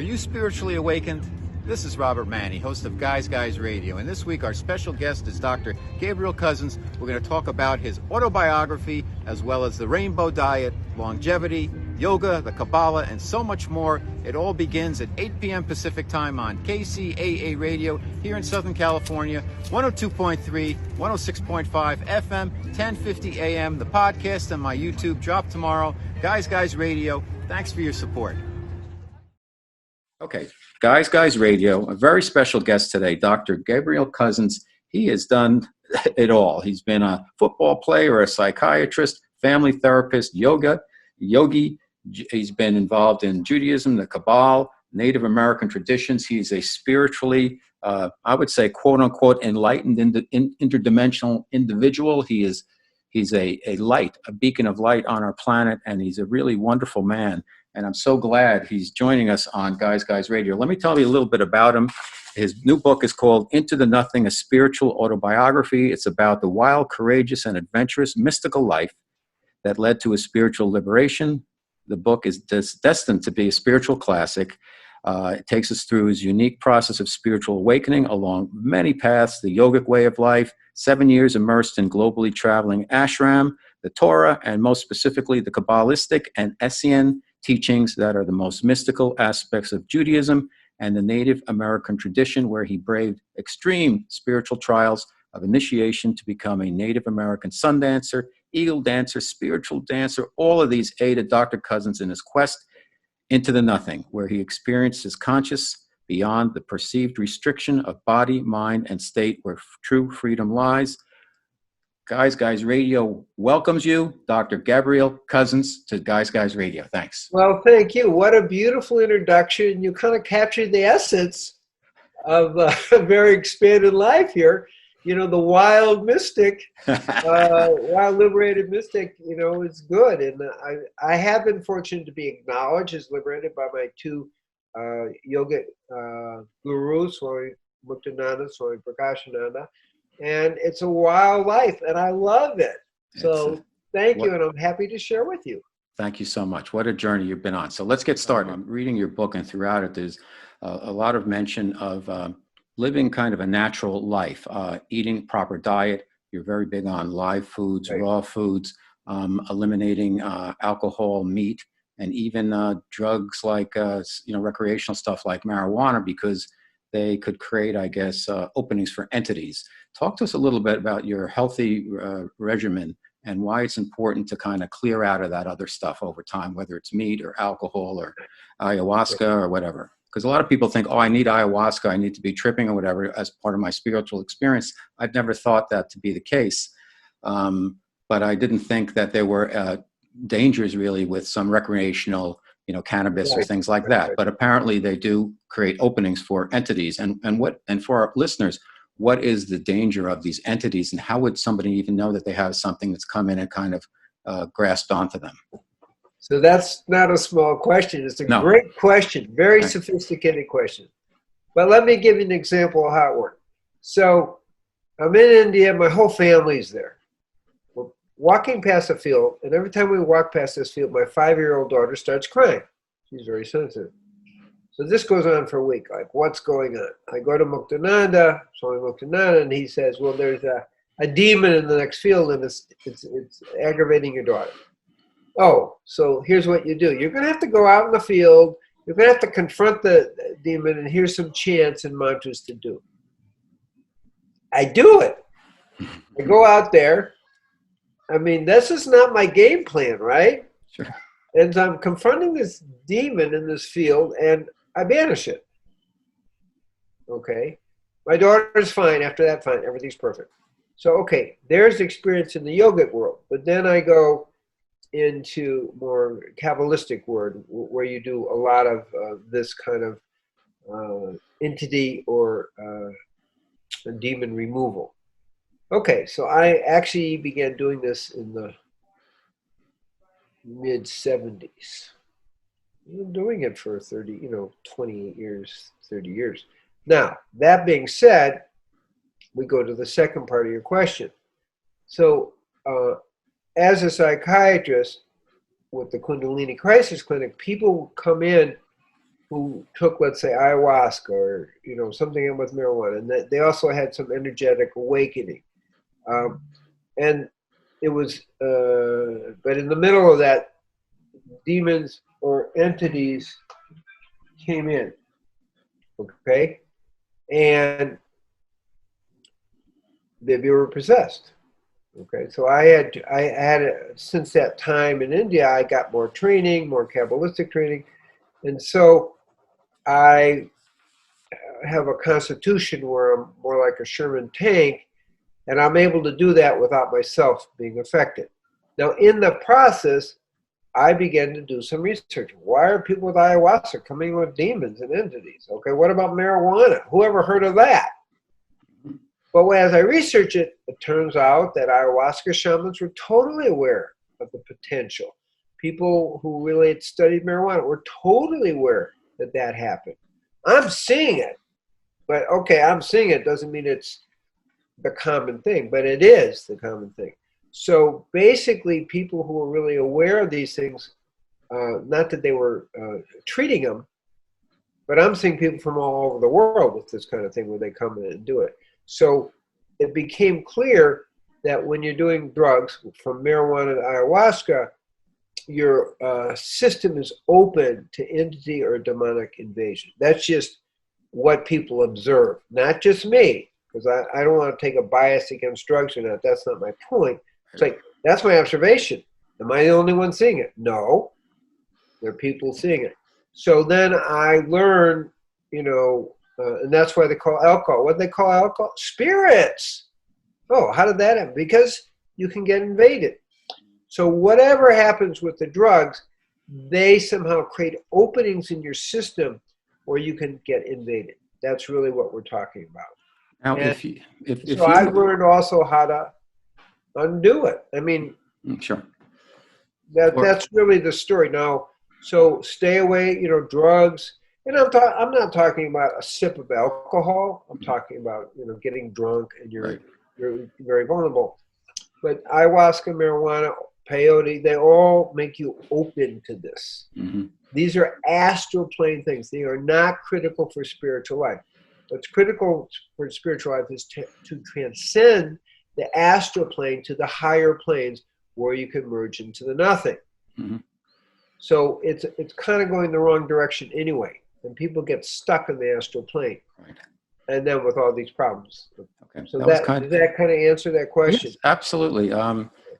Are you spiritually awakened? This is Robert Manni, host of Guys Radio, and this week our special guest is Dr. Gabriel Cousens. We're going to talk about his autobiography, as well as the rainbow diet, longevity, yoga, the Kabbalah, and so much more. It all begins at 8 p.m. Pacific time on KCAA Radio here in Southern California, 102.3, 106.5 FM, 1050 AM. The podcast and my YouTube drop tomorrow. Guys Radio, thanks for your support. Okay, Guys Radio, a very special guest today, Dr. Gabriel Cousens. He has done it all. He's been a football player, a psychiatrist, family therapist, yogi. He's been involved in Judaism, the Kabbalah, Native American traditions. He's a spiritually, I would say, quote unquote, enlightened, interdimensional individual. He's a light, a beacon of light on our planet, and he's a really wonderful man. And I'm so glad he's joining us on Guys Radio. Let me tell you a little bit about him. His new book is called Into the Nothing, a Spiritual Autobiography. It's about the wild, courageous, and adventurous mystical life that led to his spiritual liberation. The book is destined to be a spiritual classic. It takes us through his unique process of spiritual awakening along many paths, the yogic way of life, 7 years immersed in globally traveling ashram, the Torah, and most specifically the Kabbalistic and Essene teachings that are the most mystical aspects of Judaism and the Native American tradition, where he braved extreme spiritual trials of initiation to become a Native American sun dancer, eagle dancer, spiritual dancer. All of these aided Dr. Cousens in his quest into the nothing, where he experienced his conscious beyond the perceived restriction of body, mind, and state, where true freedom lies. Guys Radio welcomes you, Dr. Gabriel Cousens, to Guys Radio. Thanks. Well, thank you. What a beautiful introduction. You kind of captured the essence of a very expanded life here. You know, the wild mystic, wild liberated mystic, you know, is good. And I have been fortunate to be acknowledged as liberated by my two yoga gurus, Swami Muktananda, Swami Prakashananda. And it's a wild life, and I love it. So thank you, and I'm happy to share with you. Thank you so much. What a journey you've been on. So let's get started. I'm reading your book, and throughout it, there's a lot of mention of living kind of a natural life, eating proper diet. You're very big on live foods, right, raw foods, eliminating alcohol, meat, and even drugs like, recreational stuff like marijuana, because they could create, I guess, openings for entities. Talk to us a little bit about your healthy regimen and why it's important to kind of clear out of that other stuff over time, whether it's meat or alcohol or ayahuasca or whatever. Because a lot of people think, oh, I need ayahuasca, I need to be tripping or whatever as part of my spiritual experience. I've never thought that to be the case. But I didn't think that there were dangers really with some recreational cannabis or things like that. But apparently they do create openings for entities. And for our listeners, what is the danger of these entities, and how would somebody even know that they have something that's come in and kind of grasped onto them? So that's not a small question. It's a great question, very sophisticated question. But let me give you an example of how it works. So I'm in India, my whole family's there. We're walking past a field, and every time we walk past this field, my 5-year-old daughter starts crying. She's very sensitive. So this goes on for a week, like, what's going on? I go to Muktananda, Swami Muktananda, and he says, well, there's a demon in the next field, and it's aggravating your daughter. Oh, so here's what you do. You're going to have to go out in the field. You're going to have to confront the demon, and here's some chants and mantras to do. I do it. I go out there. I mean, this is not my game plan, right? Sure. And I'm confronting this demon in this field, and I banish it. Okay. My daughter's fine. After that, fine. Everything's perfect. So, okay, there's experience in the yogic world. But then I go into more Kabbalistic world, where you do a lot of this kind of entity or demon removal. Okay, so I actually began doing this in the mid-70s. I've been doing it for 28 years, 30 years. Now, that being said, we go to the second part of your question. So, as a psychiatrist with the Kundalini Crisis Clinic, people come in who took, let's say, ayahuasca or, you know, something with marijuana, and they also had some energetic awakening. And it was, but in the middle of that, demons or entities came in, okay? And they were possessed. Okay, so I had since that time in India, I got more training, more Kabbalistic training, and so I have a constitution where I'm more like a Sherman tank, and I'm able to do that without myself being affected. Now, in the process, I began to do some research. Why are people with ayahuasca coming with demons and entities? Okay, what about marijuana? Who ever heard of that? But as I research it, it turns out that ayahuasca shamans were totally aware of the potential. People who really had studied marijuana were totally aware that that happened. I'm seeing it, but okay, I'm seeing it doesn't mean it's the common thing, but it is the common thing. So basically, people who were really aware of these things, not that they were treating them, but I'm seeing people from all over the world with this kind of thing where they come in and do it. So it became clear that when you're doing drugs, from marijuana to ayahuasca, your system is open to entity or demonic invasion. That's just what people observe, not just me, because I don't want to take a bias against drugs or not. That's not my point. It's like, that's my observation. Am I the only one seeing it? No. There are people seeing it. So then I learned, you know, and that's why they call alcohol. What do they call alcohol? Spirits. Oh, how did that happen? Because you can get invaded. So whatever happens with the drugs, they somehow create openings in your system where you can get invaded. That's really what we're talking about. Now, And if so I learned also how to undo it. I mean, sure. That's really the story. Now, so stay away, you know, drugs. And I'm not talking about a sip of alcohol. I'm talking about, you know, getting drunk and you're very vulnerable. But ayahuasca, marijuana, peyote, they all make you open to this. Mm-hmm. These are astral plane things. They are not critical for spiritual life. What's critical for spiritual life is to transcend the astral plane to the higher planes where you can merge into the nothing. Mm-hmm. So it's kind of going the wrong direction anyway. And people get stuck in the astral plane. Right. And then with all these problems. Okay. So does that kind of answer that question? Yes, absolutely.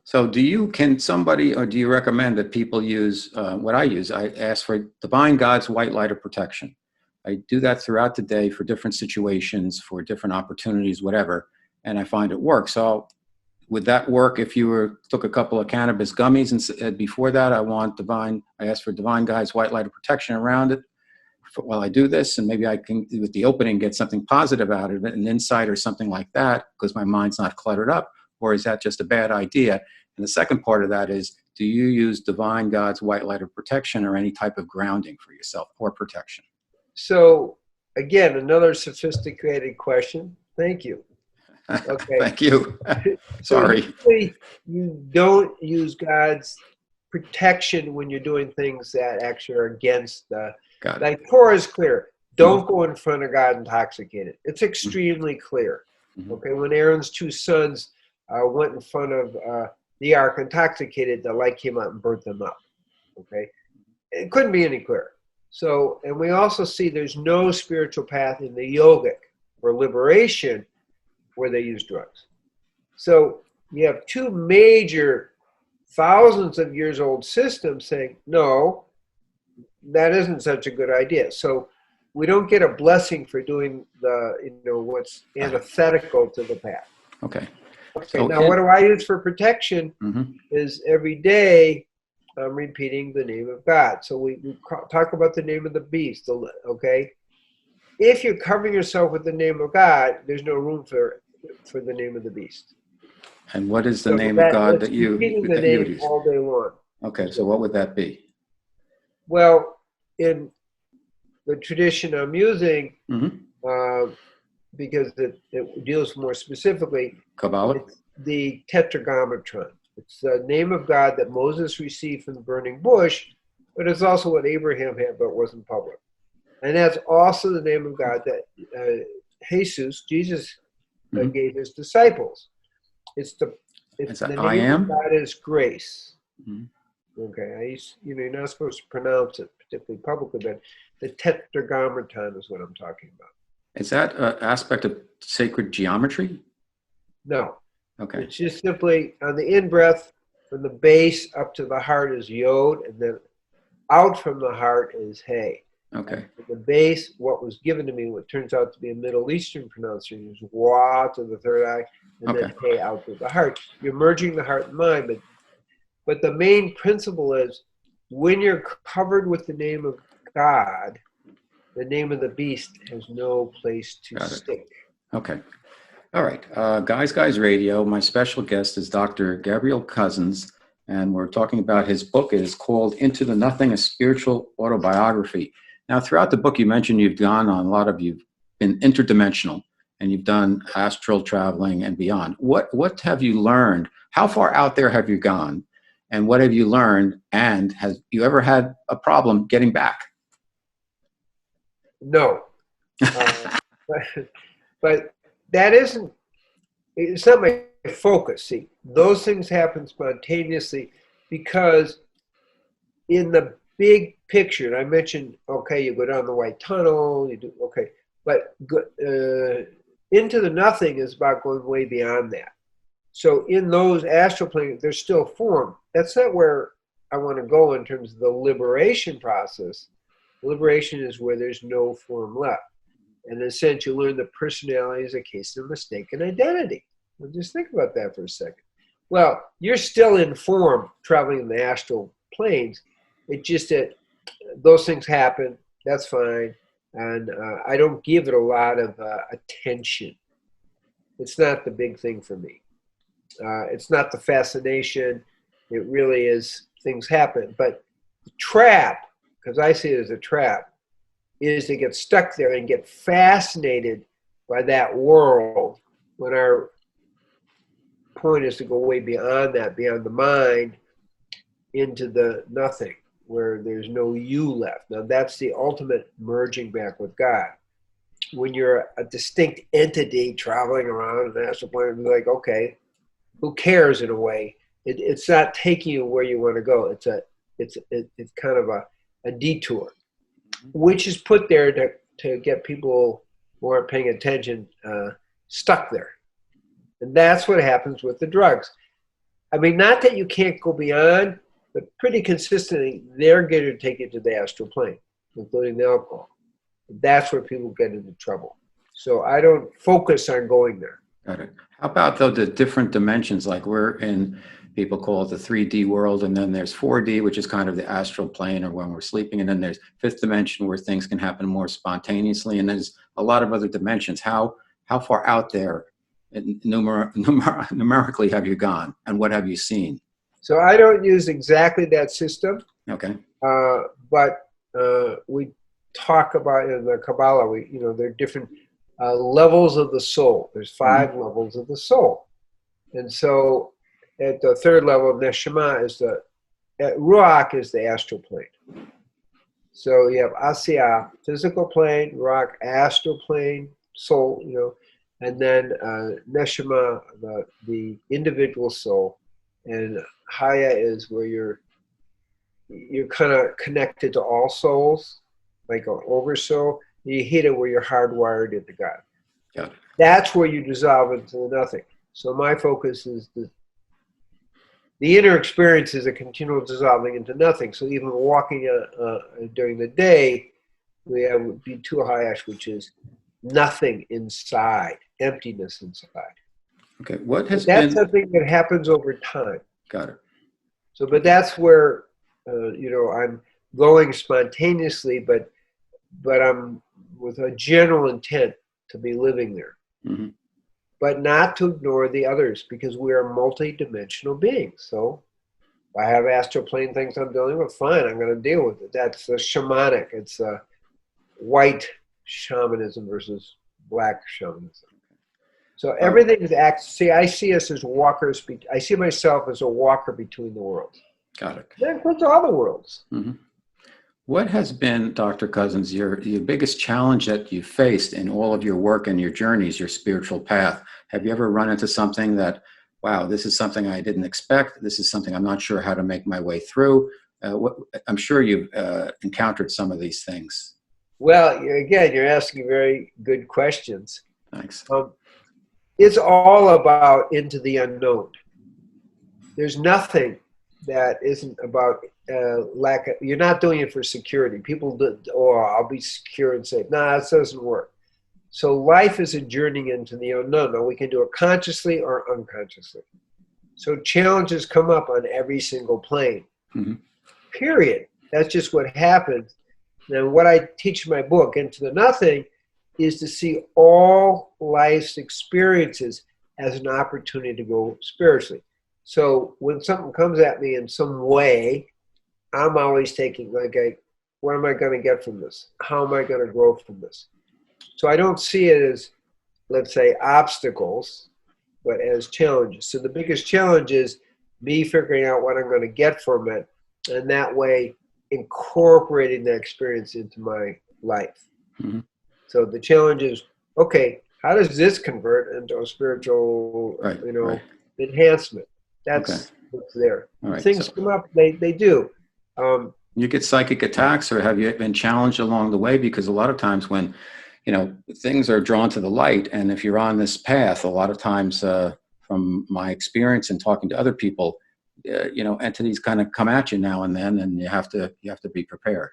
So can somebody, or do you recommend that people use what I use? I ask for Divine God's white light of protection. I do that throughout the day for different situations, for different opportunities, whatever, and I find it works. So would that work if you took a couple of cannabis gummies and said, before that, I ask for Divine God's white light of protection around it while I do this, and maybe I can, with the opening, get something positive out of it, an insight or something like that, because my mind's not cluttered up? Or is that just a bad idea? And the second part of that is, do you use Divine God's white light of protection or any type of grounding for yourself or protection? So again, another sophisticated question. Thank you. Okay. Thank you. Sorry. So you don't use God's protection when you're doing things that actually are against the, like Torah is clear. Don't go in front of God intoxicated. It's extremely clear. Okay, when Aaron's two sons went in front of the ark intoxicated, the light came out and burnt them up. Okay, it couldn't be any clearer. So, and we also see there's no spiritual path in the yogic or liberation where they use drugs. So you have two major thousands of years old systems saying, no, that isn't such a good idea. So we don't get a blessing for doing what's antithetical to the path. Okay. So now what do I use for protection is every day I'm repeating the name of God. So we talk about the name of the beast, okay? If you're covering yourself with the name of God, there's no room for the name of the beast. And what is the name of God that you use? All day long. Okay, so what would that be? Well, in the tradition I'm using, because it deals more specifically, Kabbalah? it's the Tetragrammaton. It's the name of God that Moses received from the burning bush, but it's also what Abraham had, but wasn't public. And that's also the name of God that Jesus gave his disciples. It's the I name of am? God is grace. Mm-hmm. Okay, you're not supposed to pronounce it particularly publicly, but the tetragrammaton is what I'm talking about. Is that an aspect of sacred geometry? No. Okay. It's just simply on the in-breath, from the base up to the heart is yod, and then out from the heart is hey. Okay. And the base, what was given to me, what turns out to be a Middle Eastern pronunciation, is wa to the third eye, and then hey out to the heart. You're merging the heart and mind, but the main principle is when you're covered with the name of God, the name of the beast has no place to stick. Okay. All right. Guys Radio, my special guest is Dr. Gabriel Cousens, and we're talking about his book. It is called Into the Nothing, a Spiritual Autobiography. Now, throughout the book, you mentioned you've been interdimensional, and you've done astral traveling and beyond. What have you learned? How far out there have you gone? And what have you learned? And has you ever had a problem getting back? No. But that it's not my focus. See, those things happen spontaneously because in the big picture, and I mentioned, okay, you go down the white tunnel, you do, okay, but into the nothing is about going way beyond that. So in those astral planes, there's still form. That's not where I want to go in terms of the liberation process. Liberation is where there's no form left. And in a sense, you learn that personality is a case of mistaken identity. Well, just think about that for a second. Well, you're still in form traveling in the astral planes. It's just that those things happen. That's fine. And I don't give it a lot of attention. It's not the big thing for me. It's not the fascination. It really is things happen. But the trap, because I see it as a trap, is to get stuck there and get fascinated by that world when our point is to go way beyond that, beyond the mind, into the nothing, where there's no you left. Now that's the ultimate merging back with God. When you're a distinct entity traveling around in the astral plane, it's like, okay, who cares in a way? It's not taking you where you want to go. It's kind of a detour, which is put there to get people who aren't paying attention stuck there. And that's what happens with the drugs. I mean, not that you can't go beyond, but pretty consistently, they're going to take you to the astral plane, including the alcohol. That's where people get into trouble. So I don't focus on going there. Got it. How about, though, the different dimensions? Like we're in, people call it the 3D world, and then there's 4D, which is kind of the astral plane or when we're sleeping, and then there's fifth dimension where things can happen more spontaneously, and there's a lot of other dimensions. How far out there numerically have you gone, and what have you seen? So I don't use exactly that system. Okay. But we talk about in the Kabbalah, there are different levels of the soul. There's 5 levels of the soul. And so at the 3rd level, Neshama Ruach is the astral plane. So you have Asya, physical plane, Ruach, astral plane, soul, and then Neshama, the individual soul, and Haya is where you're kind of connected to all souls, like an oversoul. You hit it where you're hardwired into God. Got it. That's where you dissolve into the nothing. So my focus is the inner experience is a continual dissolving into nothing. So even walking during the day, we have B2 which is nothing inside, emptiness inside. Okay, what has that's something that happens over time. Got it. So, but that's where I'm going spontaneously, but I'm with a general intent to be living there, but not to ignore the others, because we are multi-dimensional beings. So if I have astral plane things I'm dealing with, fine, I'm going to deal with it. That's the shamanic. It's a white shamanism versus black shamanism. So everything is I see us as walkers. I see myself as a walker between the worlds. Got it. That includes all the worlds. What has been, Dr. Cousens, your biggest challenge that you faced in all of your work and your journeys, your spiritual path? Have you ever run into something that, wow, this is something I didn't expect. This is something I'm not sure how to make my way through. I'm sure you've encountered some of these things. Well, again, you're asking very good questions. Thanks. It's all about into the unknown. There's nothing that isn't about lack of, you're not doing it for security. People do, oh, I'll be secure and safe. No, that doesn't work. So life is a journey into the unknown. Now, we can do it consciously or unconsciously. So challenges come up on every single plane. Mm-hmm. Period. That's just what happens. Now, what I teach in my book, Into the Nothing, is to see all life's experiences as an opportunity to go spiritually. So when something comes at me in some way, I'm always taking, like, what am I going to get from this? How am I going to grow from this? So I don't see it as, let's say, obstacles, but as challenges. So the biggest challenge is me figuring out what I'm going to get from it, and that way incorporating the experience into my life. Mm-hmm. So the challenge is, okay, how does this convert into a spiritual, enhancement? That's what's there. Right. Things come up, they do. You get psychic attacks, or have you been challenged along the way? Because a lot of times when, things are drawn to the light, and if you're on this path, a lot of times from my experience and talking to other people, entities kind of come at you now and then, and you have to be prepared.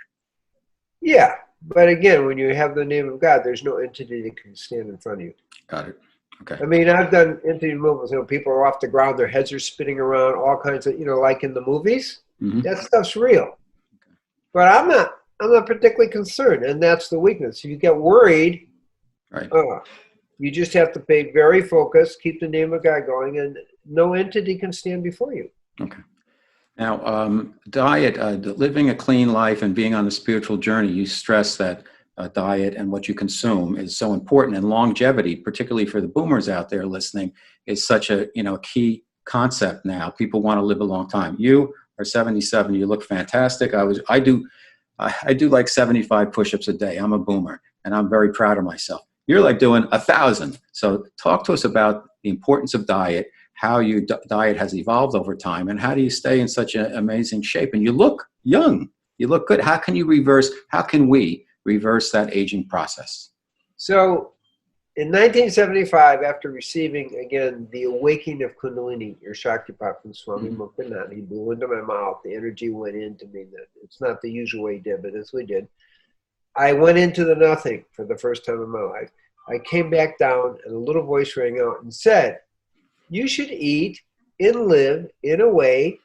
Yeah, but again, when you have the name of God, there's no entity that can stand in front of you. Got it. Okay. I mean, I've done entity movements. People are off the ground, their heads are spinning around, all kinds of, like in the movies. Mm-hmm. That stuff's real. Okay. But I'm not particularly concerned, and that's the weakness. If you get worried, right. You just have to stay very focused, keep the name of God going, and no entity can stand before you. Okay. Now, diet, living a clean life and being on the spiritual journey, you stress that diet and what you consume is so important, and longevity, particularly for the boomers out there listening, is such a key concept now. People want to live a long time. You are 77. You look fantastic. I do like 75 push-ups a day. I'm a boomer, and I'm very proud of myself. You're like doing 1,000. So talk to us about the importance of diet, how your diet has evolved over time, and how do you stay in such an amazing shape? And you look young. You look good. How can we reverse that aging process? So in 1975, after receiving, again, the awakening of Kundalini, your Shaktipat from Swami Mukhananda, he blew into my mouth. The energy went into me. It's not the usual way he did, but that's what he did. I went into the nothing for the first time in my life. I came back down, and a little voice rang out and said, you should eat and live in a way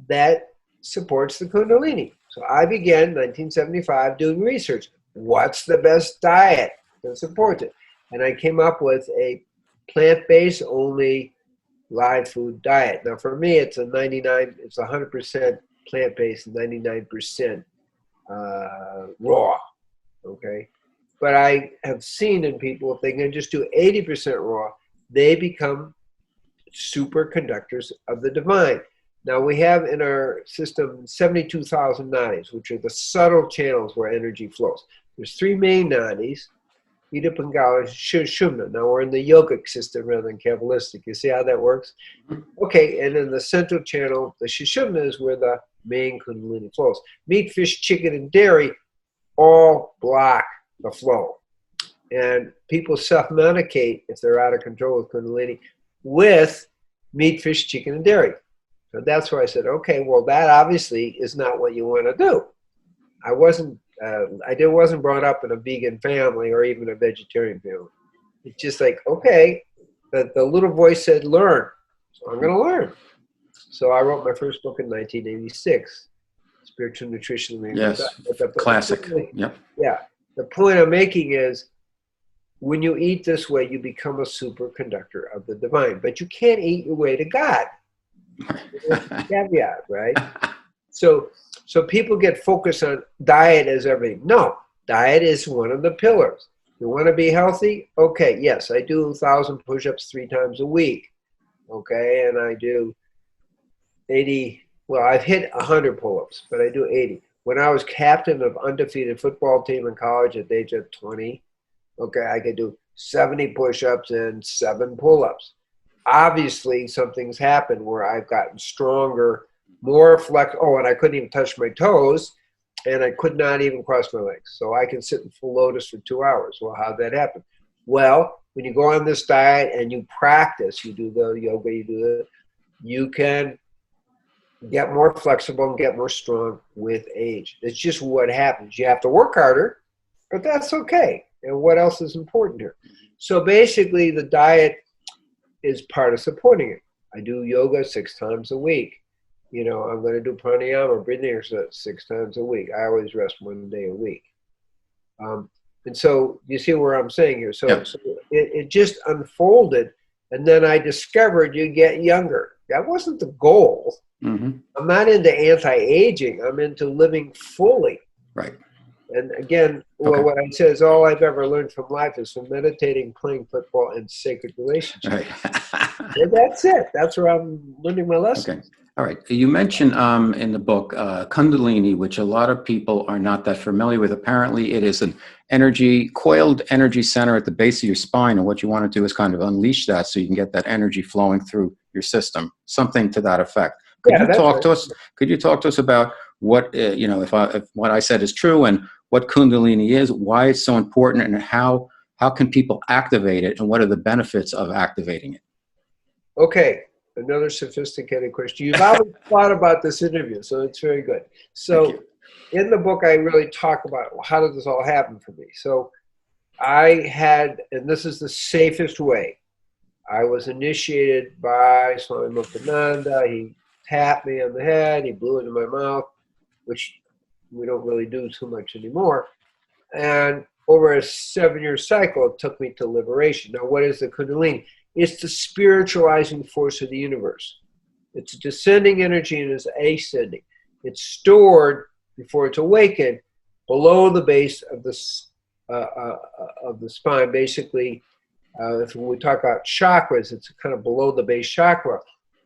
that supports the Kundalini. So I began, 1975, doing research. What's the best diet that supports it? And I came up with a plant-based only live food diet. Now for me, it's 100% plant-based, 99% raw, okay? But I have seen in people, if they can just do 80% raw, they become superconductors of the divine. Now we have in our system 72,000 nadis, which are the subtle channels where energy flows. There's three main nadis, Ida Pingala, Sushumna. Now we're in the yogic system rather than Kabbalistic. You see how that works? Okay, and in the central channel, the Sushumna is where the main Kundalini flows. Meat, fish, chicken, and dairy all block the flow. And people self-medicate, if they're out of control with Kundalini, with meat, fish, chicken, and dairy. So that's where I said, okay, well, that obviously is not what you want to do. I wasn't brought up in a vegan family or even a vegetarian family. It's just like, okay, the little voice said, learn. So I'm going to learn. So I wrote my first book in 1986, Spiritual Nutrition. Yes, classic. Yep. Yeah. The point I'm making is, when you eat this way, you become a superconductor of the divine. But you can't eat your way to God. Caveat, right? So people get focused on diet as everything. No, diet is one of the pillars. You want to be healthy? Okay, yes, I do 1,000 push-ups 3 times a week. Okay, and I do 80. Well, I've hit 100 pull-ups, but I do 80. when I was captain of undefeated football team in college at the age of 20, okay, I could do 70 push-ups and 7 pull-ups. Obviously, something's happened where I've gotten stronger, more flex. Oh, and I couldn't even touch my toes, and I could not even cross my legs. So I can sit in full lotus for 2 hours. Well, how'd that happen? Well, when you go on this diet and you practice, you do the yoga, you can get more flexible and get more strong with age. It's just what happens. You have to work harder, but that's okay. And what else is important here? So basically, the diet is part of supporting it. I do yoga 6 times a week. You know, I'm going to do pranayama, breathing exercise 6 times a week. I always rest 1 day a week. And so you see where I'm saying here. So, Yep. so it just unfolded, and then I discovered you get younger. That wasn't the goal. Mm-hmm. I'm not into anti-aging. I'm into living fully. Right. And again, well, what I said is all I've ever learned from life is from meditating, playing football, and sacred relationships. Right. And that's it. That's where I'm learning my lessons. Okay. All right. You mentioned in the book Kundalini, which a lot of people are not that familiar with. Apparently, it is an coiled energy center at the base of your spine. And what you want to do is kind of unleash that so you can get that energy flowing through your system, something to that effect. Could you talk to us? Could you talk to us about what, if what I said is true and what Kundalini is, why it's so important, and how can people activate it, and what are the benefits of activating it? Okay. Another sophisticated question. You've always thought about this interview, so it's very good. So in the book, I really talk about how did this all happen for me. So I had, and this is the safest way, I was initiated by Swami Muktananda. He tapped me on the head, he blew into my mouth, which we don't really do too much anymore. And over a 7-year cycle, it took me to liberation. Now, what is the Kundalini? It's the spiritualizing force of the universe. It's descending energy and it's ascending. It's stored before it's awakened below the base of the spine. Basically, if we talk about chakras, it's kind of below the base chakra.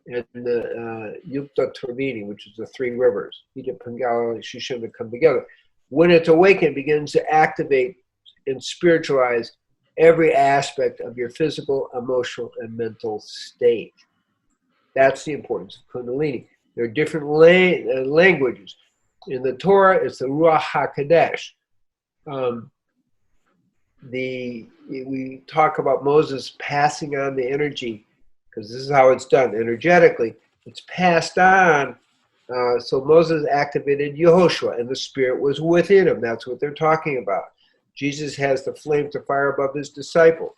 And the Yukta Trivini, which is the 3 rivers, Ida, Pingala, Shishima, come together. When it's awakened, it begins to activate and spiritualize every aspect of your physical, emotional, and mental state. That's the importance of Kundalini. There are different languages. In the Torah, it's the Ruach HaKodesh. We talk about Moses passing on the energy, because this is how it's done energetically. It's passed on. So Moses activated Yehoshua, and the Spirit was within him. That's what they're talking about. Jesus has the flames of fire above his disciple.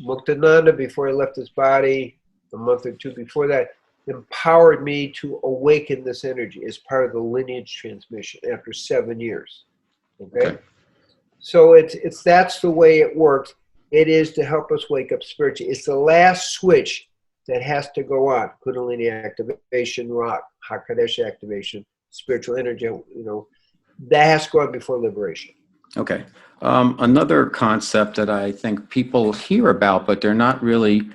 Muktananda, before he left his body, a month or 2 before that, empowered me to awaken this energy as part of the lineage transmission after 7 years. Okay? So that's the way it works. It is to help us wake up spiritually. It's the last switch that has to go on. Kundalini activation, Ruach HaKodesh activation, spiritual energy, that has to go on before liberation. Okay. Another concept that I think people hear about, but they're not really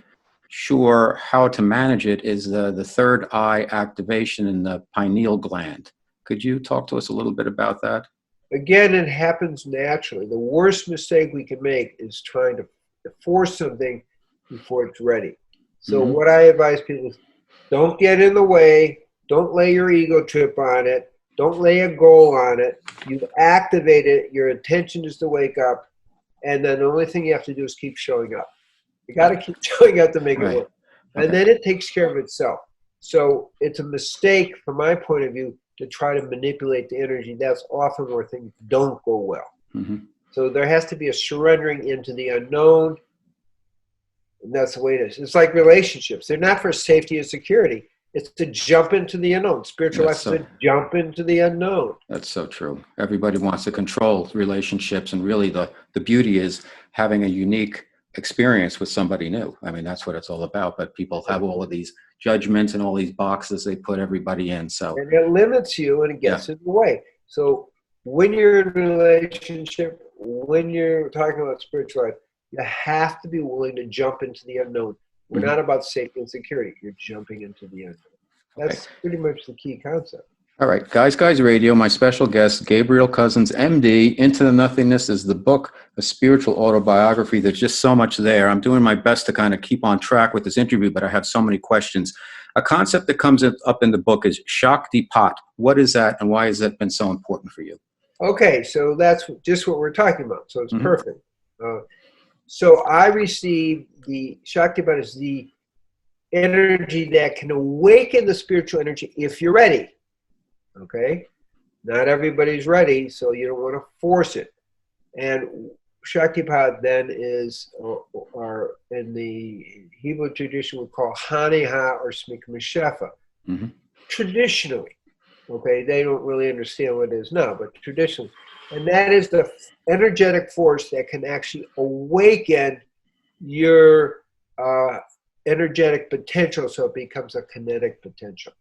sure how to manage it, is the third eye activation in the pineal gland. Could you talk to us a little bit about that? Again, it happens naturally. The worst mistake we can make is trying to force something before it's ready. So what I advise people is don't get in the way. Don't lay your ego trip on it. Don't lay a goal on it. You've activated it. Your intention is to wake up. And then the only thing you have to do is keep showing up. You got to keep showing up to make it work. And then it takes care of itself. So it's a mistake, from my point of view, to try to manipulate the energy. That's often where things don't go well. So there has to be a surrendering into the unknown. And that's the way it is. It's like relationships. They're not for safety and security. It's to jump into the unknown. Spiritual life is to jump into the unknown. That's so true. Everybody wants to control relationships, and really the beauty is having a unique experience with somebody new. I mean, that's what it's all about. But people have all of these judgments and all these boxes they put everybody in. And it limits you, and it gets in the way. So when you're in a relationship, when you're talking about spiritual life, you have to be willing to jump into the unknown. We're not about safety and security. You're jumping into the unknown. That's pretty much the key concept. All right, Guys Radio, my special guest, Gabriel Cousens, MD. Into the Nothingness is the book, a spiritual autobiography. There's just so much there. I'm doing my best to kind of keep on track with this interview, but I have so many questions. A concept that comes up in the book is Shakti Pat. What is that, and why has that been so important for you? Okay, so that's just what we're talking about. So it's perfect. So I received the Shakti Pat is the energy that can awaken the spiritual energy if you're ready. Okay, not everybody's ready, so you don't want to force it. And Shaktipat then is, or in the Hebrew tradition, we call Haniha or Smikma Shefa. Traditionally, okay, they don't really understand what it is now, but traditionally. And that is the energetic force that can actually awaken your energetic potential so it becomes a kinetic potential.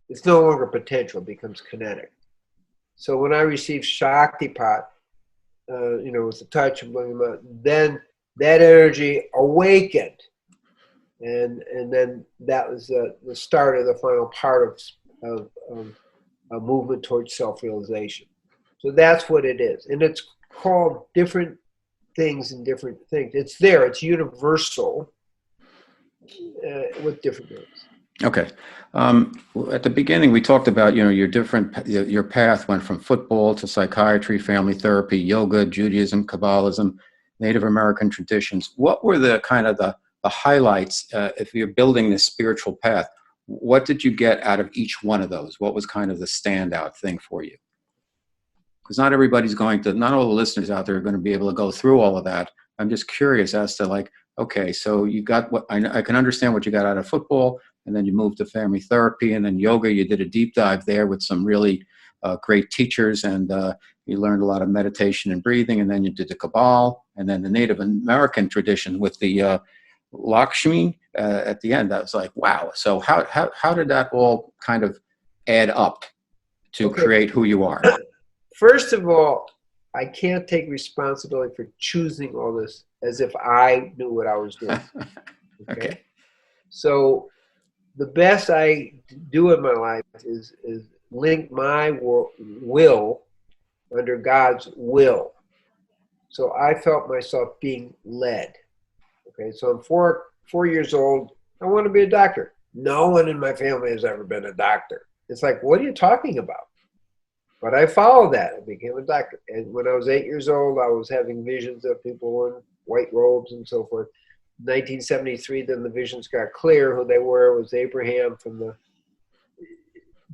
It's no longer potential, it becomes kinetic. So when I received Shaktipat, with the touch of blowing them out, then that energy awakened. And then that was the start of the final part of a movement towards self-realization. So that's what it is. And it's called different things and different things. It's there, it's universal with different names. Okay. At the beginning, we talked about, your path went from football to psychiatry, family therapy, yoga, Judaism, Kabbalism, Native American traditions. What were the kind of the highlights if you're building this spiritual path? What did you get out of each one of those? What was kind of the standout thing for you? Because not all the listeners out there are going to be able to go through all of that. I'm just curious as to okay, so you got what I can understand what you got out of football, and then you moved to family therapy, and then yoga. You did a deep dive there with some really great teachers, and you learned a lot of meditation and breathing, and then you did the Kabbalah, and then the Native American tradition with the Lakshmi at the end. That was like, wow. So how did that all kind of add up to create who you are? First of all, I can't take responsibility for choosing all this as if I knew what I was doing. Okay. So the best I do in my life is link my will under God's will. So I felt myself being led. Okay. So I'm four years old. I want to be a doctor. No one in my family has ever been a doctor. It's like, what are you talking about? But I followed that. I became a doctor. And when I was 8 years old, I was having visions of people in white robes and so forth. 1973, then the visions got clear. Who they were was Abraham from the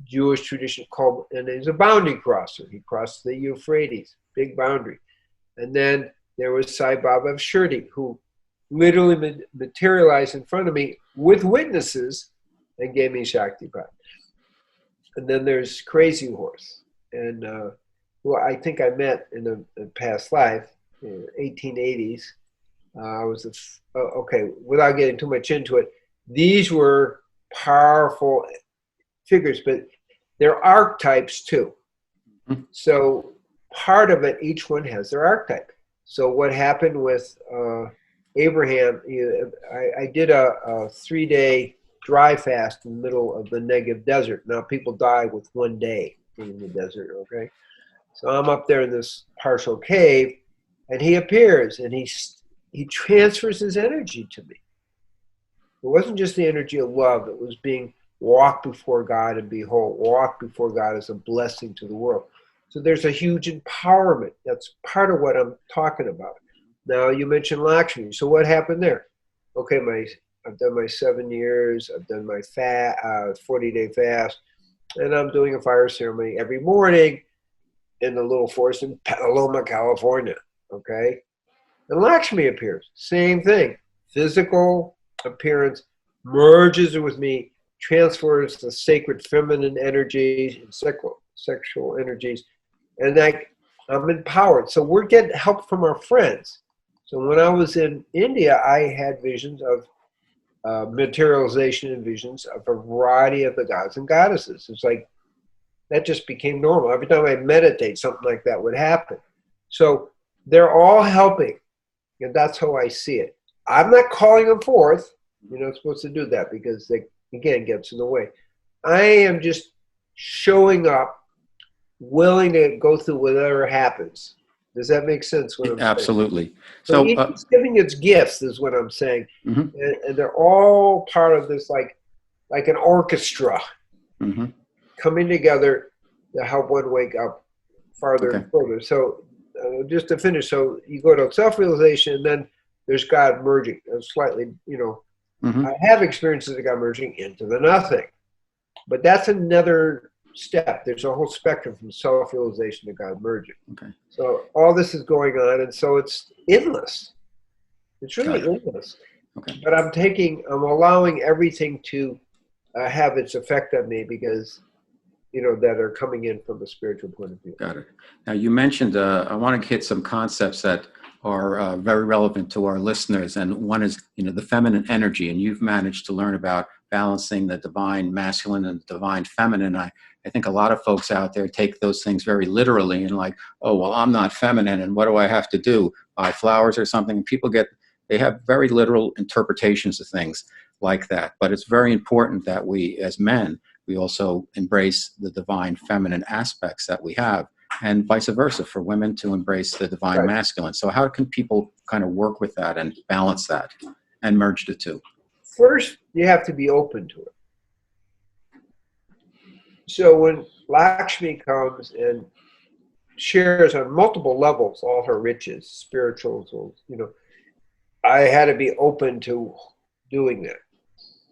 Jewish tradition called, and he's a boundary crosser. He crossed the Euphrates, big boundary. And then there was Sai Baba of Shirdi, who literally materialized in front of me with witnesses and gave me Shaktipat. And then there's Crazy Horse. And who I think I met in a past life, in the 1880s. I was without getting too much into it, these were powerful figures, but they're archetypes too. So part of it, each one has their archetype. So what happened with Abraham, I did a 3-day dry fast in the middle of the Negev desert. Now people die with 1 day in the desert, okay? So I'm up there in this partial cave, and he appears, and he transfers his energy to me. It wasn't just the energy of love. It was being walked before God and behold, walk before God as a blessing to the world. So there's a huge empowerment. That's part of what I'm talking about. Now, you mentioned Lakshmi. So what happened there? Okay, I've done my 7 years. I've done my 40-day fast. And I'm doing a fire ceremony every morning in the little forest in Petaluma, California, okay? And Lakshmi appears, same thing. Physical appearance merges with me, transfers the sacred feminine energies and sexual energies, and I'm empowered. So we're getting help from our friends. So when I was in India, I had visions of materialization and visions of a variety of the gods and goddesses. It's like that just became normal. Every time I meditate, something like that would happen. So they're all helping, and that's how I see it. I'm not calling them forth. You're not supposed to do that because they, again, gets in the way. I am just showing up, willing to go through whatever happens. Does that make sense what I'm saying? Absolutely. So So, each is giving its gifts is what I'm saying. mhm, And they're all part of this, like an orchestra mhm, coming together to help one wake up farther okay. and further. So just to finish, so you go to self-realization, and then there's God merging. Slightly, Mhm, I have experiences of God merging into the nothing. But that's another step. There's a whole spectrum from self-realization to God merging. okay. So all this is going on, and so it's endless. It's Got really it. endless. Okay. But I'm allowing everything to have its effect on me because, that are coming in from a spiritual point of view. Got it. Now, you mentioned, I want to hit some concepts that are very relevant to our listeners. And one is, the feminine energy. And you've managed to learn about balancing the divine masculine and the divine feminine. I think a lot of folks out there take those things very literally and like, oh, well, I'm not feminine. And what do I have to do? Buy flowers or something? And people they have very literal interpretations of things like that. But it's very important that we, as men, we also embrace the divine feminine aspects that we have, and vice versa for women to embrace the divine Right. masculine. So how can people kind of work with that and balance that and merge the two? First, you have to be open to it. So when Lakshmi comes and shares on multiple levels all her riches, spiritual, I had to be open to doing that.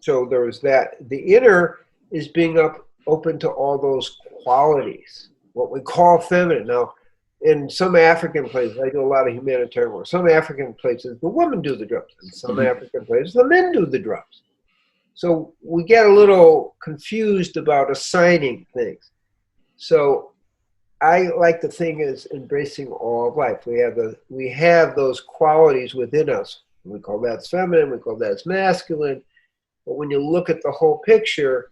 So there was that. The inner is being open to all those qualities, what we call feminine. Now, in some African places, I do a lot of humanitarian work. Some African places, the women do the drums. In some African places, the men do the drums. So we get a little confused about assigning things. So I like the thing is embracing all of life. We have those qualities within us. We call that feminine. We call that masculine. But when you look at the whole picture,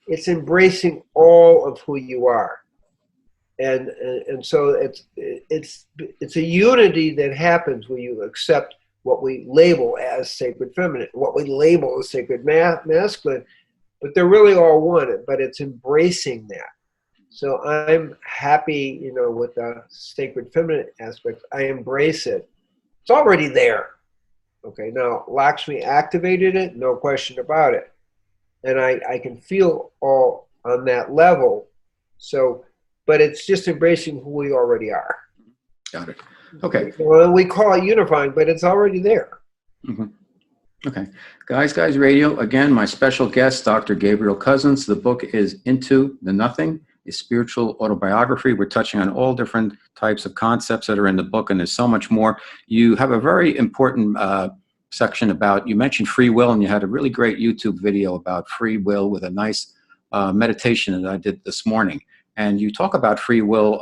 it's embracing all of who you are, and so it's a unity that happens when you accept what we label as sacred feminine, what we label as sacred masculine, but they're really all one. But it's embracing that. So I'm happy, with the sacred feminine aspect. I embrace it. It's already there. Okay, now Lakshmi activated it, no question about it. And I can feel all on that level. So, but it's just embracing who we already are. Got it. Okay. Well, we call it unifying, but it's already there. Mm-hmm. Okay. Guys Radio, again, my special guest, Dr. Gabriel Cousens. The book is Into the Nothing, a Spiritual Autobiography. We're touching on all different types of concepts that are in the book, and there's so much more. You have a very important section about, you mentioned free will, and you had a really great YouTube video about free will with a nice meditation that I did this morning. And you talk about free will,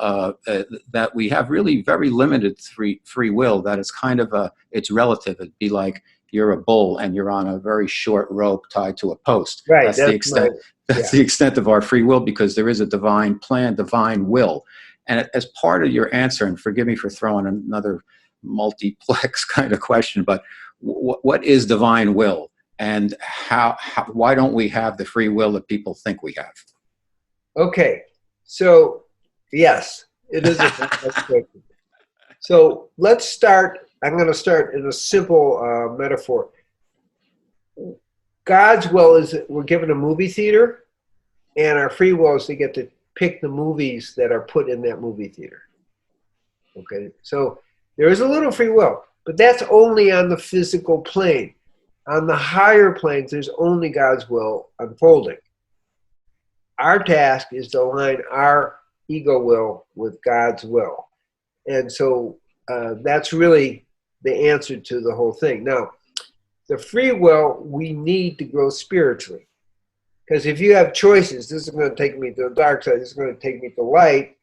that we have really very limited free will, that it's kind of it's relative. It'd be like you're a bull and you're on a very short rope tied to a post. Right. That's the extent. That's the extent of our free will, because there is a divine plan, divine will. And as part of your answer, and forgive me for throwing another multiplex kind of question, but what is divine will, and why don't we have the free will that people think we have? Okay. So, yes, it is a question. So let's start. I'm going to start in a simple metaphor. God's will is that we're given a movie theater, and our free will is to get to pick the movies that are put in that movie theater. Okay, so there is a little free will, but that's only on the physical plane. On the higher planes, there's only God's will unfolding. Our task is to align our ego will with God's will. And so that's really the answer to the whole thing. Now, the free will, we need to grow spiritually. Because if you have choices, this is going to take me to the dark side, this is going to take me to light,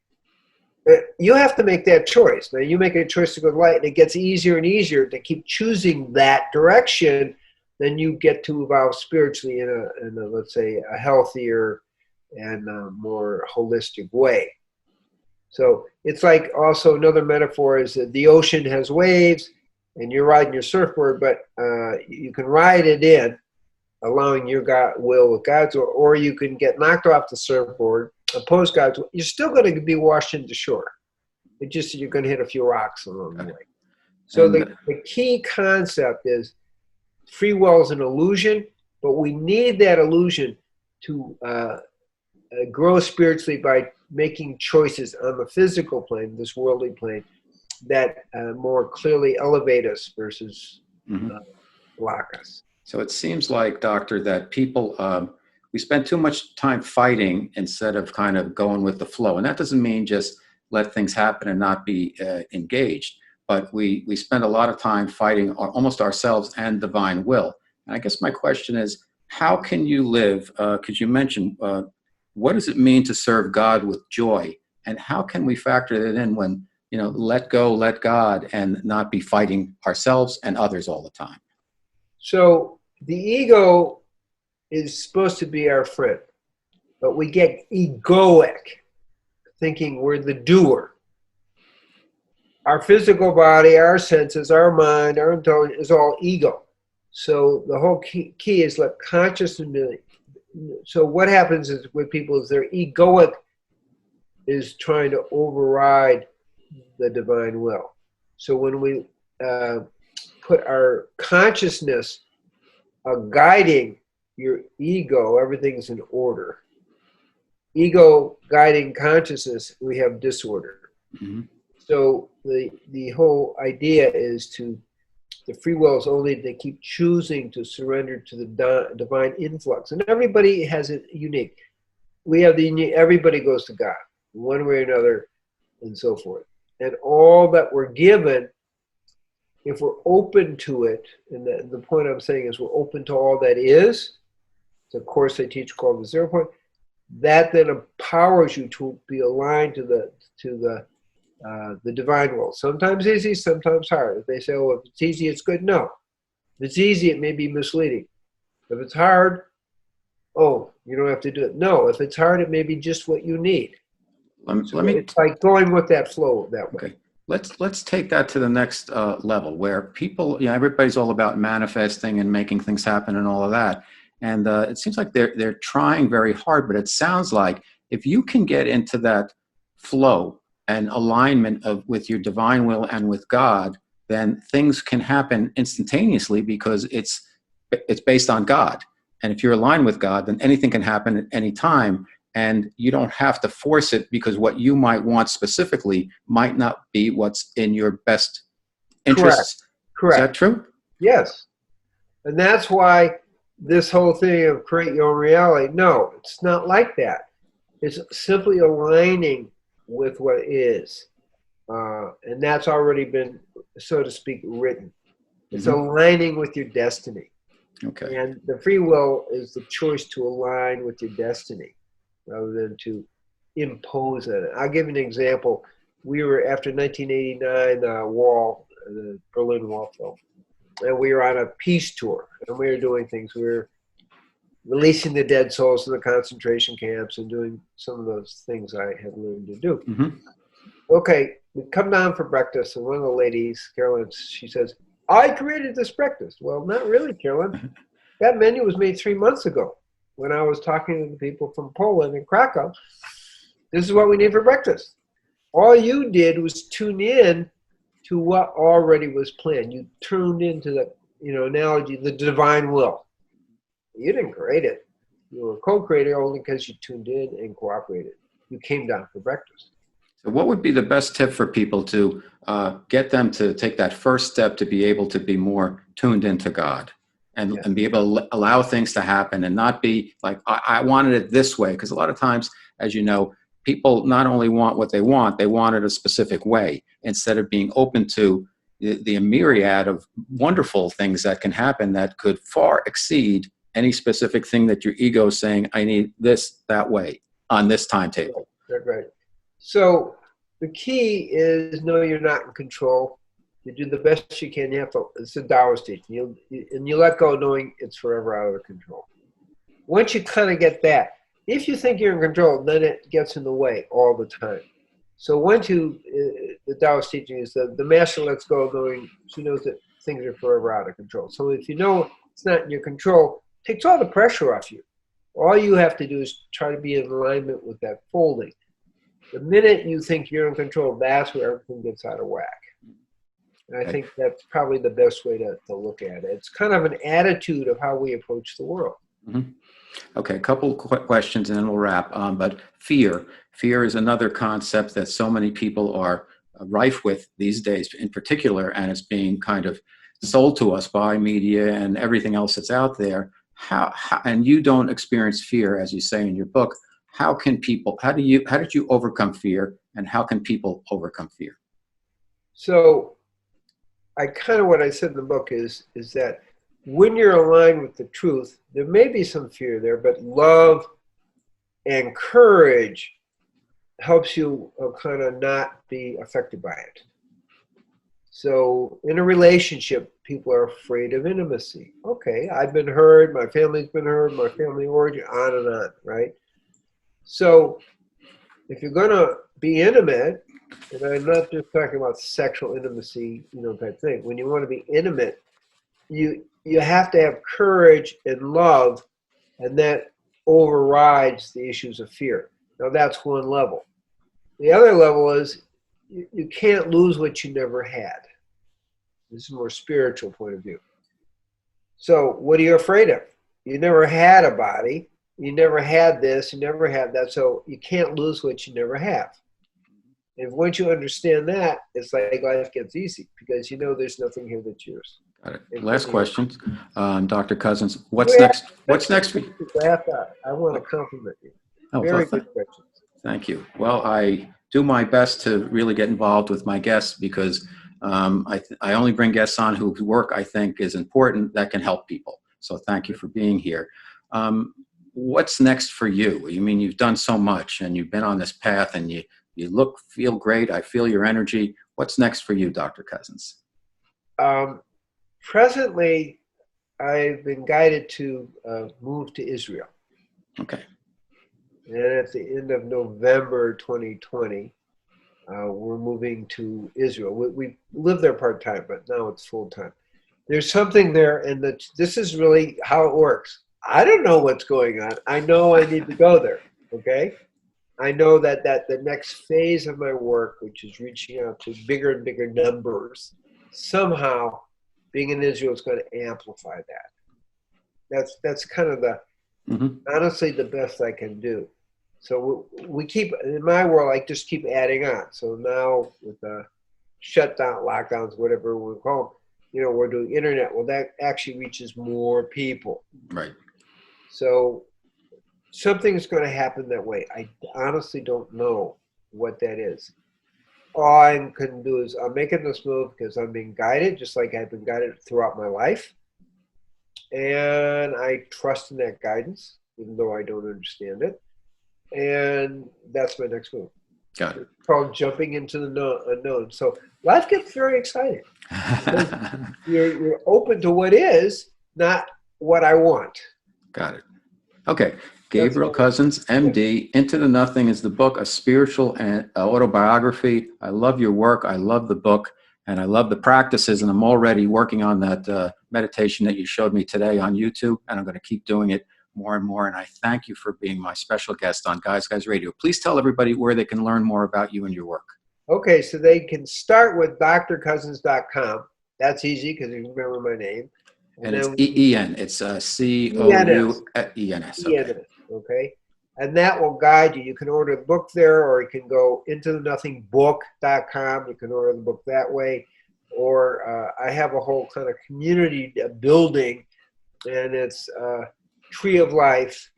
you have to make that choice. Now, you make a choice to go to light, and it gets easier and easier to keep choosing that direction, then you get to evolve spiritually in a let's say, a healthier and a more holistic way. So it's like, also another metaphor is that the ocean has waves, and you're riding your surfboard, but you can ride it in, allowing your will with God's will, or you can get knocked off the surfboard oppose God's will, you're still going to be washed into shore. It just, you're going to hit a few rocks along the way. So the key concept is free will is an illusion, but we need that illusion to grow spiritually by making choices on the physical plane, this worldly plane, that more clearly elevate us versus block us. So it seems like, Doctor, that people, we spend too much time fighting instead of kind of going with the flow. And that doesn't mean just let things happen and not be engaged, but we spend a lot of time fighting almost ourselves and divine will. And I guess my question is, how can you live, because you mentioned, what does it mean to serve God with joy? And how can we factor that in when, let go, let God, and not be fighting ourselves and others all the time? So the ego is supposed to be our friend, but we get egoic, thinking we're the doer. Our physical body, our senses, our mind, our intelligence is all ego. So the whole key is let consciousness. So what happens is with people is their egoic is trying to override the divine will. So when we put our consciousness guiding your ego, everything's in order. Ego guiding consciousness, we have disorder. Mm-hmm. So the whole idea is the free will is only to keep choosing to surrender to the divine influx. And everybody has it unique. We have everybody goes to God, one way or another, and so forth. And all that we're given, if we're open to it, and the point I'm saying is we're open to all that is, it's a course I teach called the 0 Point, that then empowers you to be aligned to the divine will. Sometimes easy, sometimes hard. If they say, oh, if it's easy, it's good. No. If it's easy, it may be misleading. If it's hard, oh, you don't have to do it. No, if it's hard, it may be just what you need. It's like going with that flow that way. Okay. Let's take that to the next level, where people, everybody's all about manifesting and making things happen and all of that. And it seems like they're trying very hard, but it sounds like if you can get into that flow and alignment with your divine will and with God, then things can happen instantaneously because it's based on God. And if you're aligned with God, then anything can happen at any time. And you don't have to force it because what you might want specifically might not be what's in your best interests. Correct. Is that true? Yes. And that's why this whole thing of create your own reality, no, it's not like that. It's simply aligning with what is. And that's already been, so to speak, written. It's aligning with your destiny. Okay. And the free will is the choice to align with your destiny rather than to impose on it. I'll give you an example. We were, after 1989 the Berlin Wall fell, and we were on a peace tour, and we were doing things. We were releasing the dead souls in the concentration camps and doing some of those things I had learned to do. Mm-hmm. Okay, we come down for breakfast, and one of the ladies, Carolyn, she says, I created this breakfast. Well, not really, Carolyn. That menu was made 3 months ago when I was talking to the people from Poland and Krakow. This is what we need for breakfast. All you did was tune in to what already was planned. You tuned into the, analogy, the divine will. You didn't create it. You were a co-creator only because you tuned in and cooperated. You came down for breakfast. So what would be the best tip for people to get them to take that first step to be able to be more tuned into God and be able to allow things to happen and not be like, I wanted it this way? Because a lot of times, as you know, people not only want what they want it a specific way instead of being open to the myriad of wonderful things that can happen that could far exceed any specific thing that your ego is saying, I need this that way on this timetable. Right. So the key is know you're not in control. You do the best you can. It's a Taoist teaching. You let go knowing it's forever out of control. Once you kind of get that, if you think you're in control, then it gets in the way all the time. So once the Taoist teaching is the master lets go knowing she knows that things are forever out of control. So if you know it's not in your control, it takes all the pressure off you. All you have to do is try to be in alignment with that folding. The minute you think you're in control, that's where everything gets out of whack. And I think that's probably the best way to look at it. It's kind of an attitude of how we approach the world. Mm-hmm. Okay, a couple questions and then we'll wrap. But fear is another concept that so many people are rife with these days in particular, and it's being kind of sold to us by media and everything else that's out there. How and you don't experience fear, as you say in your book. How did you overcome fear, and how can people overcome fear? So what I said in the book is that when you're aligned with the truth, there may be some fear there, but love and courage helps you kind of not be affected by it. So in a relationship, people are afraid of intimacy. Okay, I've been hurt, my family's been hurt, my family origin, on and on, right? So if you're going to be intimate, and I'm not just talking about sexual intimacy, type thing. When you want to be intimate, you have to have courage and love, and that overrides the issues of fear. Now that's one level. The other level is you can't lose what you never had. This is a more spiritual point of view. So what are you afraid of? You never had a body. You never had this. You never had that. So you can't lose what you never have. And once you understand that, it's like life gets easy because there's nothing here that's yours. Got it. Last question, Dr. Cousens. What's next? What's next for you? I want to compliment you. Oh, Very good questions. Thank you. Well, I do my best to really get involved with my guests because I only bring guests on whose work I think is important that can help people. So thank you for being here. What's next for you? You mean you've done so much and you've been on this path and you feel great. I feel your energy. What's next for you, Dr. Cousens? Presently, I've been guided to move to Israel. Okay. And at the end of November 2020, we're moving to Israel. We live there part-time, but now it's full-time. There's something there, and this is really how it works. I don't know what's going on. I know I need to go there, okay? I know that the next phase of my work, which is reaching out to bigger and bigger numbers, somehow being in Israel is going to amplify that. That's kind of honestly the best I can do. So we keep, in my world, I just keep adding on. So now with the shutdown, lockdowns, whatever we call them, we're doing internet. Well, that actually reaches more people. Right. So something's going to happen that way. I honestly don't know what that is. All I can do is I'm making this move because I'm being guided, just like I've been guided throughout my life. And I trust in that guidance, even though I don't understand it. And that's my next move. Got it. It's called jumping into the unknown. So life gets very exciting. You're open to what is, not what I want. Got it. Okay. Gabriel Cousens, MD, Into the Nothing is the book, a spiritual autobiography. I love your work. I love the book. And I love the practices. And I'm already working on that meditation that you showed me today on YouTube. And I'm going to keep doing it more and more. And I thank you for being my special guest on Guys Radio. Please tell everybody where they can learn more about you and your work. Okay, so they can start with drcousens.com. That's easy because you remember my name. And it's E-E-N. It's C-O-U-E-N-S. Okay. And that will guide you. You can order the book there, or you can go intothenothingbbook.com. You can order the book that way. Or I have a whole kind of community building, and it's Tree of Life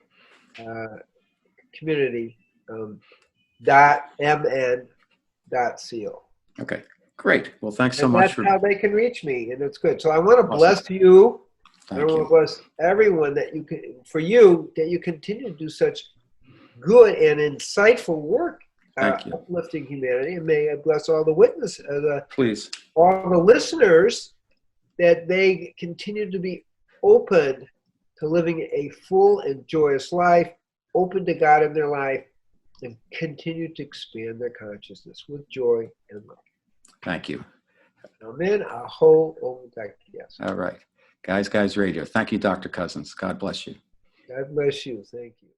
community .mn.co. Okay, great. Well, thanks so much. That's how they can reach me, and it's good. So I want to bless you. Thank I want you. to bless everyone that you continue to do such good and insightful work, uplifting humanity, and may I bless all the witnesses, please, all the listeners, that they continue to be open to living a full and joyous life, open to God in their life, and continue to expand their consciousness with joy and love. Thank you. Amen. Aho. Om. Yes. All right. Guys Radio. Thank you, Dr. Cousens. God bless you. God bless you. Thank you.